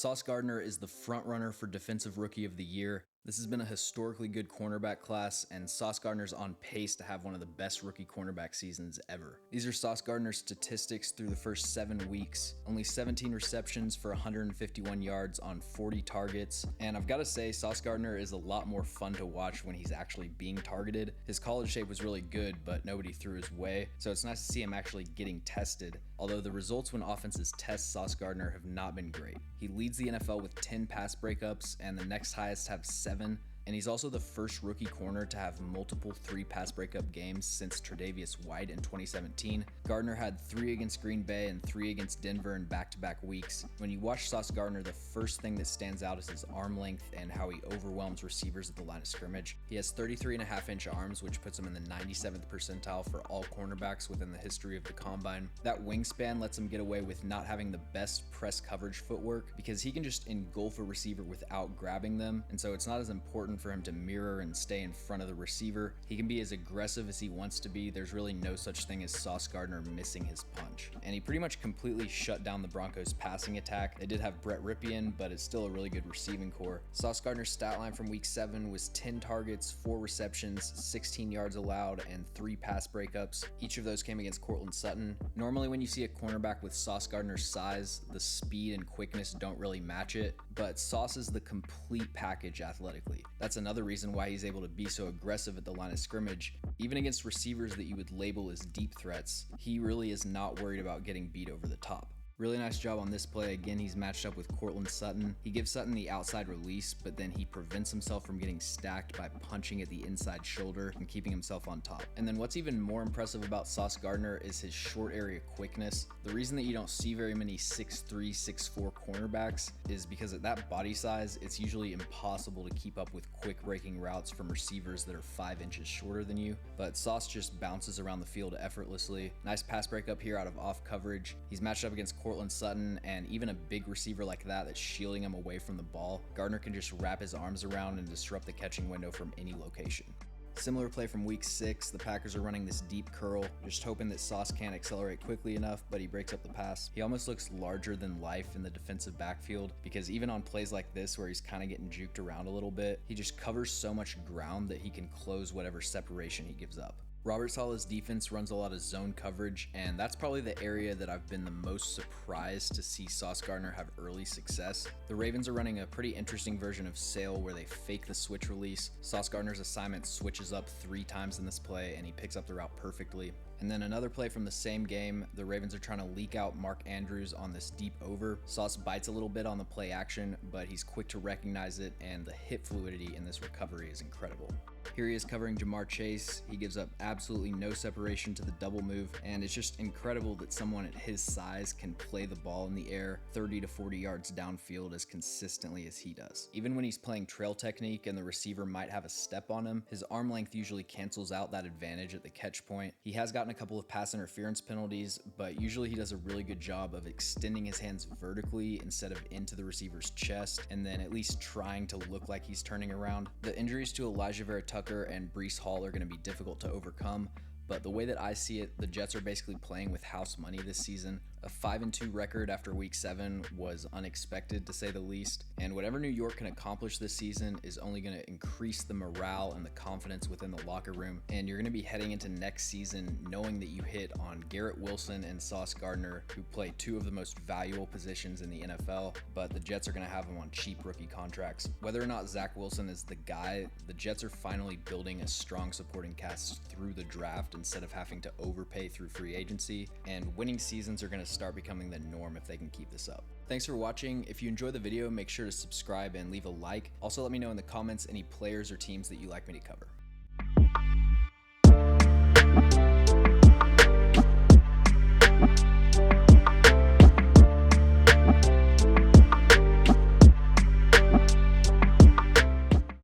Sauce Gardner is the frontrunner for Defensive Rookie of the Year. This has been a historically good cornerback class, and Sauce Gardner's on pace to have one of the best rookie cornerback seasons ever. These are Sauce Gardner's statistics through the first 7 weeks. Only 17 receptions for 151 yards on 40 targets. And I've got to say, Sauce Gardner is a lot more fun to watch when he's actually being targeted. His college shape was really good, but nobody threw his way. So it's nice to see him actually getting tested. Although the results when offenses test Sauce Gardner have not been great. He leads the NFL with 10 pass breakups, and the next highest have 7. And he's also the first rookie corner to have multiple 3 pass breakup games since Tre'Davious White in 2017. Gardner had 3 against Green Bay and 3 against Denver in back-to-back weeks. When you watch Sauce Gardner, the first thing that stands out is his arm length and how he overwhelms receivers at the line of scrimmage. He has 33.5-inch arms, which puts him in the 97th percentile for all cornerbacks within the history of the combine. That wingspan lets him get away with not having the best press coverage footwork because he can just engulf a receiver without grabbing them, and so it's not as important for him to mirror and stay in front of the receiver. He can be as aggressive as he wants to be. There's really no such thing as Sauce Gardner missing his punch. And he pretty much completely shut down the Broncos' passing attack. They did have Brett Ripien, but it's still a really good receiving core. Sauce Gardner's stat line from week 7 was 10 targets, 4 receptions, 16 yards allowed, and 3 pass breakups. Each of those came against Cortland Sutton. Normally when you see a cornerback with Sauce Gardner's size, the speed and quickness don't really match it, but Sauce is the complete package athletically. That's another reason why he's able to be so aggressive at the line of scrimmage. Even against receivers that you would label as deep threats, he really is not worried about getting beat over the top. Really nice job on this play. Again, he's matched up with Cortland Sutton. He gives Sutton the outside release, but then he prevents himself from getting stacked by punching at the inside shoulder and keeping himself on top. And then what's even more impressive about Sauce Gardner is his short area quickness. The reason that you don't see very many 6'3", 6'4" cornerbacks is because at that body size, it's usually impossible to keep up with quick breaking routes from receivers that are 5 inches shorter than you. But Sauce just bounces around the field effortlessly. Nice pass breakup here out of off coverage. He's matched up against Cortland Sutton, and even a big receiver like that's shielding him away from the ball, Gardner can just wrap his arms around and disrupt the catching window from any location. Similar play from week 6, the Packers are running this deep curl, just hoping that Sauce can't accelerate quickly enough, but he breaks up the pass. He almost looks larger than life in the defensive backfield because even on plays like this where he's kind of getting juked around a little bit, he just covers so much ground that he can close whatever separation he gives up. Robert Saleh's defense runs a lot of zone coverage, and that's probably the area that I've been the most surprised to see Sauce Gardner have early success. The Ravens are running a pretty interesting version of sail where they fake the switch release. Sauce Gardner's assignment switches up 3 times in this play, and he picks up the route perfectly. And then another play from the same game, the Ravens are trying to leak out Mark Andrews on this deep over. Sauce bites a little bit on the play action, but he's quick to recognize it, and the hip fluidity in this recovery is incredible. Here he is covering Jamar Chase. He gives up absolutely no separation to the double move, and it's just incredible that someone at his size can play the ball in the air 30 to 40 yards downfield as consistently as he does. Even when he's playing trail technique and the receiver might have a step on him, his arm length usually cancels out that advantage at the catch point. He has gotten a couple of pass interference penalties, but usually he does a really good job of extending his hands vertically instead of into the receiver's chest, and then at least trying to look like he's turning around. The injuries to Elijah Vera Tucker and Breece Hall are going to be difficult to overcome, but the way that I see it, the Jets are basically playing with house money this season. A 5-2 record after week 7 was unexpected to say the least, and whatever New York can accomplish this season is only going to increase the morale and the confidence within the locker room, and you're going to be heading into next season knowing that you hit on Garrett Wilson and Sauce Gardner, who play 2 of the most valuable positions in the NFL, but the Jets are going to have them on cheap rookie contracts. Whether or not Zach Wilson is the guy, the Jets are finally building a strong supporting cast through the draft instead of having to overpay through free agency, and winning seasons are going to start becoming the norm if they can keep this up. Thanks for watching. If you enjoyed the video, make sure to subscribe and leave a like. Also, let me know in the comments any players or teams that you'd like me to cover.